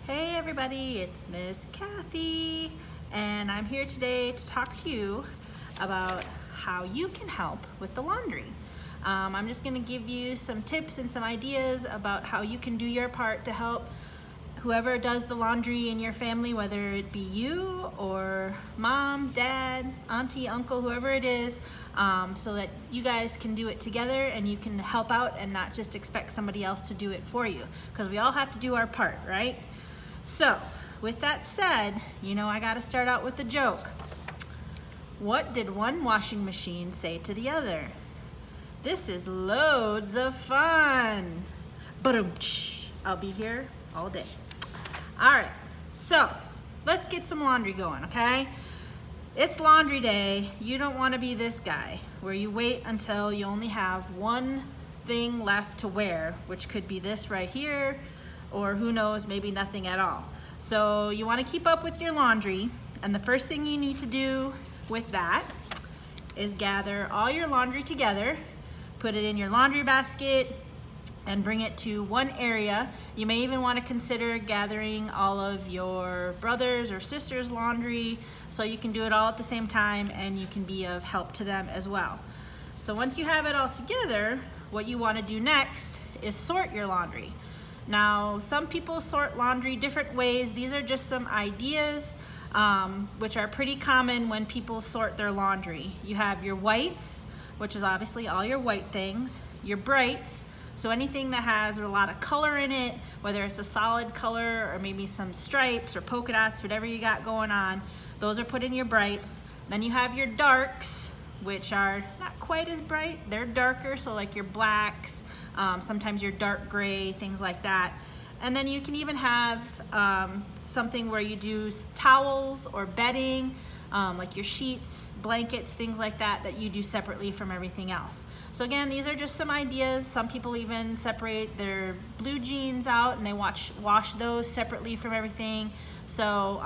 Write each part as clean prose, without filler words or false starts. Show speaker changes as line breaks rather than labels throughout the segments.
Hey everybody, it's Miss Cathy, and I'm here today to talk to you about how you can help with the laundry. I'm just going to give you some tips and some ideas about how you can do your part to help whoever does the laundry in your family, whether it be you or mom, dad, auntie, uncle, whoever it is, so that you guys can do it together and you can help out and not just expect somebody else to do it for you, because we all have to do our part, right? So, with that said, I gotta start out with the joke. What did one washing machine say to the other? This is loads of fun. But I'll be here all day. All right, so let's get some laundry going, okay? It's laundry day. You don't want to be this guy where you wait until you only have one thing left to wear, which could be this right here, or who knows, maybe nothing at all. So you want to keep up with your laundry, and the first thing you need to do with that is gather all your laundry together, put it in your laundry basket, and bring it to one area. You may even want to consider gathering all of your brothers or sisters' laundry so you can do it all at the same time and you can be of help to them as well. So once you have it all together, what you want to do next is sort your laundry. Now, some people sort laundry different ways. These are just some ideas which are pretty common when people sort their laundry. You have your whites, which is obviously all your white things, your brights, so anything that has a lot of color in it, whether it's a solid color or maybe some stripes or polka dots, whatever you got going on, those are put in your brights. Then you have your darks, which are not quite as bright. They're darker, so like your blacks, sometimes your dark gray, things like that. And then you can even have something where you do towels or bedding, like your sheets, blankets, things like that you do separately from everything else. So again, these are just some ideas. Some people even separate their blue jeans out and they wash those separately from everything. So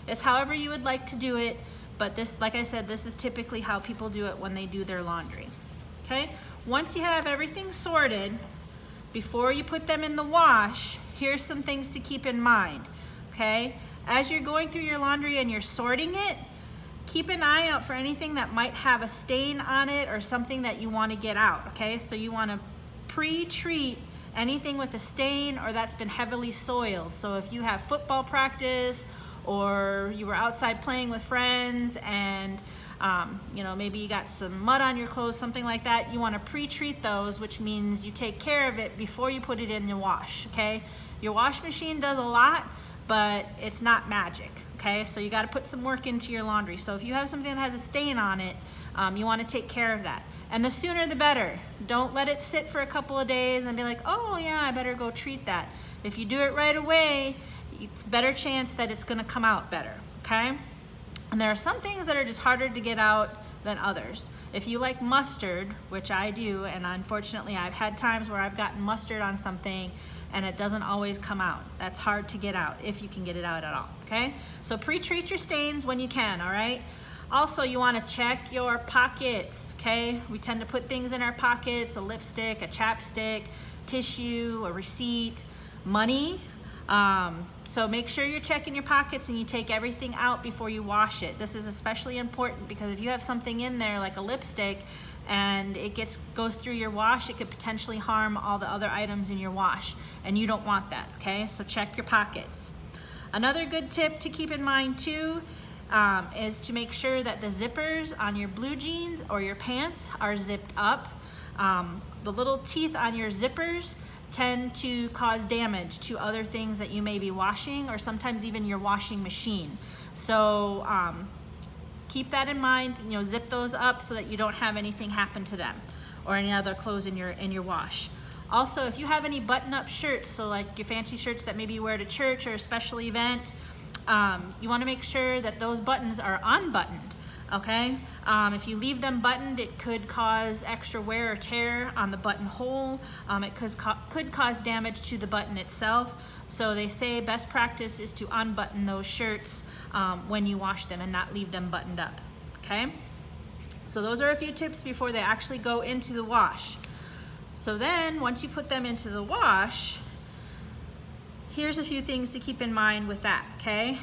it's however you would like to do it, but this, like I said, this is typically how people do it when they do their laundry. Okay? Once you have everything sorted, before you put them in the wash, here's some things to keep in mind. Okay? As you're going through your laundry and you're sorting it, keep an eye out for anything that might have a stain on it or something that you want to get out, okay? So you want to pre-treat anything with a stain or that's been heavily soiled. So if you have football practice or you were outside playing with friends and maybe you got some mud on your clothes, something like that, you want to pre-treat those, which means you take care of it before you put it in the wash, okay? Your wash machine does a lot, but it's not magic, okay? So you got to put some work into your laundry. So if you have something that has a stain on it, you want to take care of that. And the sooner the better. Don't let it sit for a couple of days and be like, oh yeah, I better go treat that. If you do it right away, it's a better chance that it's going to come out better, okay? And there are some things that are just harder to get out than others. If you like mustard, which I do, and unfortunately I've had times where I've gotten mustard on something and it doesn't always come out. That's hard to get out, if you can get it out at all, okay? So pre-treat your stains when you can, all right? Also, you wanna check your pockets, okay? We tend to put things in our pockets, a lipstick, a chapstick, tissue, a receipt, money. So make sure you're checking your pockets and you take everything out before you wash it. This is especially important because if you have something in there like a lipstick and it goes through your wash, it could potentially harm all the other items in your wash, and you don't want that, okay? So check your pockets. Another good tip to keep in mind too is to make sure that the zippers on your blue jeans or your pants are zipped up. The little teeth on your zippers tend to cause damage to other things that you may be washing or sometimes even your washing machine. So keep that in mind, zip those up so that you don't have anything happen to them or any other clothes in your wash. Also, if you have any button-up shirts, so like your fancy shirts that maybe you wear to church or a special event, you want to make sure that those buttons are unbuttoned, okay? If you leave them buttoned, it could cause extra wear or tear on the buttonhole. It could cause damage to the button itself. So they say best practice is to unbutton those shirts when you wash them and not leave them buttoned up, okay? So those are a few tips before they actually go into the wash. So then once you put them into the wash, here's a few things to keep in mind with that, okay?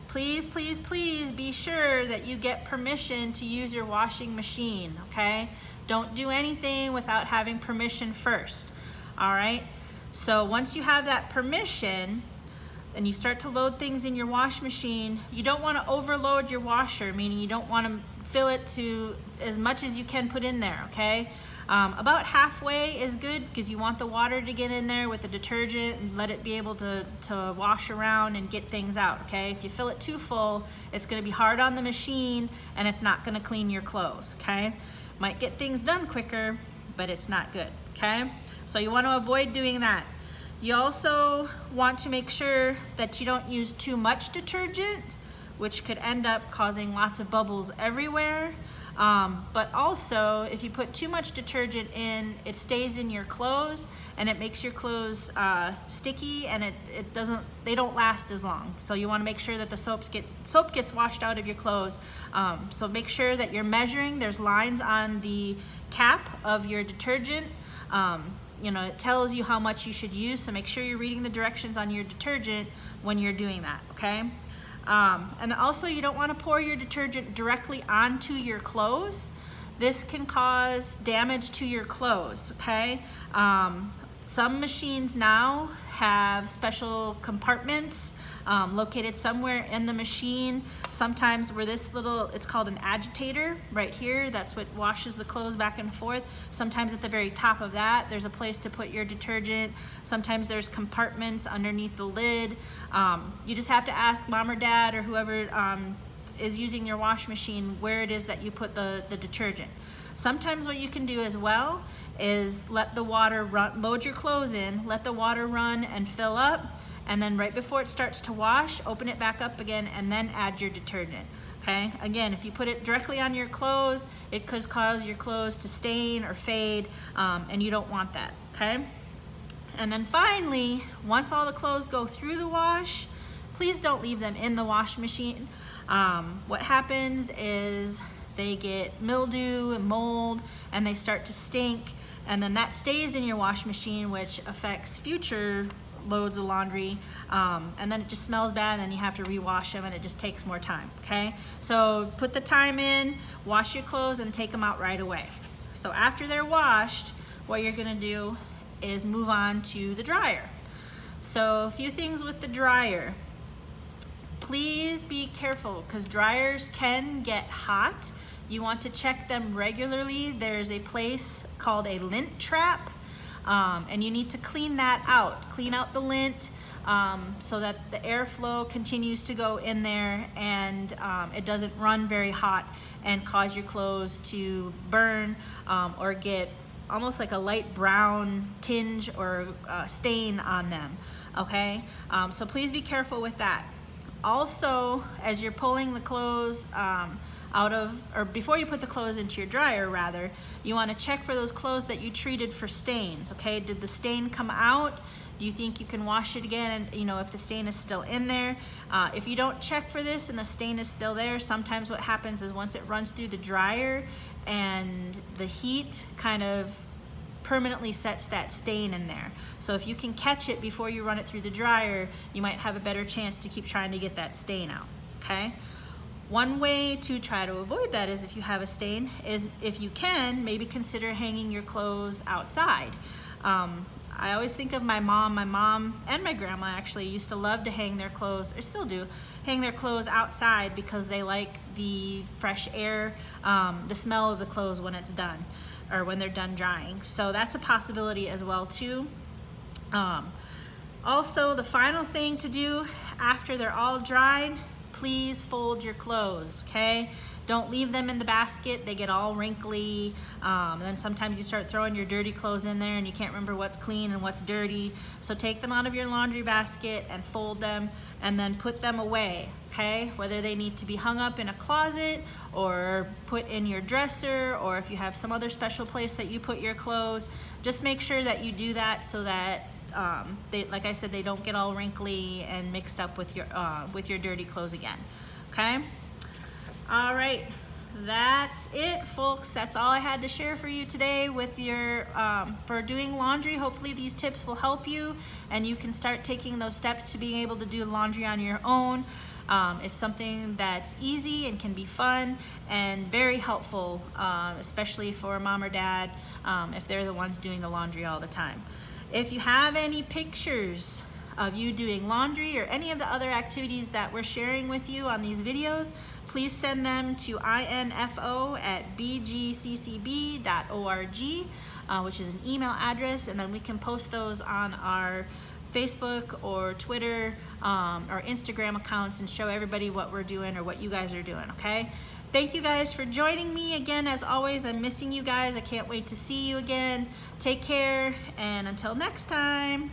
Please, please, please be sure that you get permission to use your washing machine, okay? Don't do anything without having permission first, all right? So once you have that permission and you start to load things in your wash machine, you don't want to overload your washer, meaning you don't want to fill it to as much as you can put in there, okay? About halfway is good because you want the water to get in there with the detergent and let it be able to wash around and get things out, okay? If you fill it too full, it's going to be hard on the machine and it's not going to clean your clothes, okay? Might get things done quicker, but it's not good, okay? So you want to avoid doing that. You also want to make sure that you don't use too much detergent, which could end up causing lots of bubbles everywhere. But also, if you put too much detergent in, it stays in your clothes and it makes your clothes sticky, and they don't last as long. So you want to make sure that the soap gets washed out of your clothes. So make sure that you're measuring. There's lines on the cap of your detergent. You know, it tells you how much you should use, so make sure you're reading the directions on your detergent when you're doing that, okay? And also, you don't want to pour your detergent directly onto your clothes. This can cause damage to your clothes, okay? Some machines now have special compartments located somewhere in the machine. Sometimes where this little, it's called an agitator right here. That's what washes the clothes back and forth. Sometimes at the very top of that, there's a place to put your detergent. Sometimes there's compartments underneath the lid. You just have to ask mom or dad or whoever is using your wash machine where it is that you put the detergent. Sometimes what you can do as well is let the water run, load your clothes in, let the water run and fill up, and then right before it starts to wash, open it back up again and then add your detergent, okay? Again, if you put it directly on your clothes, it could cause your clothes to stain or fade, and you don't want that, okay? And then finally, once all the clothes go through the wash, please don't leave them in the wash machine. What happens is they get mildew and mold and they start to stink, and then that stays in your wash machine, which affects future loads of laundry, and then it just smells bad and then you have to rewash them and it just takes more time, okay? So put the time in, wash your clothes and take them out right away. So after they're washed, what you're gonna do is move on to the dryer. So a few things with the dryer. Please be careful because dryers can get hot. You want to check them regularly. There's a place called a lint trap, and you need to clean that out. Clean out the lint so that the airflow continues to go in there and it doesn't run very hot and cause your clothes to burn or get almost like a light brown tinge or stain on them, okay? So please be careful with that. Also, as you're pulling the clothes out of, or before you put the clothes into your dryer rather, you want to check for those clothes that you treated for stains, okay? Did the stain come out? Do you think you can wash it again? And you know, if the stain is still in there. If you don't check for this and the stain is still there, sometimes what happens is once it runs through the dryer and the heat kind of permanently sets that stain in there. So if you can catch it before you run it through the dryer, you might have a better chance to keep trying to get that stain out, okay? One way to try to avoid that is if you have a stain, is if you can, maybe consider hanging your clothes outside. I always think of my mom. My mom and my grandma actually used to love to hang their clothes, or still do, hang their clothes outside because they like the fresh air, the smell of the clothes when it's done, or when they're done drying. So that's a possibility as well too. Also, the final thing to do after they're all dried, please fold your clothes, okay? Don't leave them in the basket. They get all wrinkly. And then sometimes you start throwing your dirty clothes in there and you can't remember what's clean and what's dirty. So take them out of your laundry basket and fold them and then put them away, okay? Whether they need to be hung up in a closet or put in your dresser, or if you have some other special place that you put your clothes, just make sure that you do that so that they, like I said, they don't get all wrinkly and mixed up with your dirty clothes again, okay? All right, that's it, folks. That's all I had to share for you today with your for doing laundry. Hopefully these tips will help you and you can start taking those steps to being able to do laundry on your own. It's something that's easy and can be fun and very helpful, especially for mom or dad if they're the ones doing the laundry all the time. If you have any pictures of you doing laundry or any of the other activities that we're sharing with you on these videos, please send them to info@bgccb.org, which is an email address, and then we can post those on our Facebook or Twitter or Instagram accounts and show everybody what we're doing or what you guys are doing, okay? Thank you guys for joining me again. As always, I'm missing you guys. I can't wait to see you again. Take care, and until next time.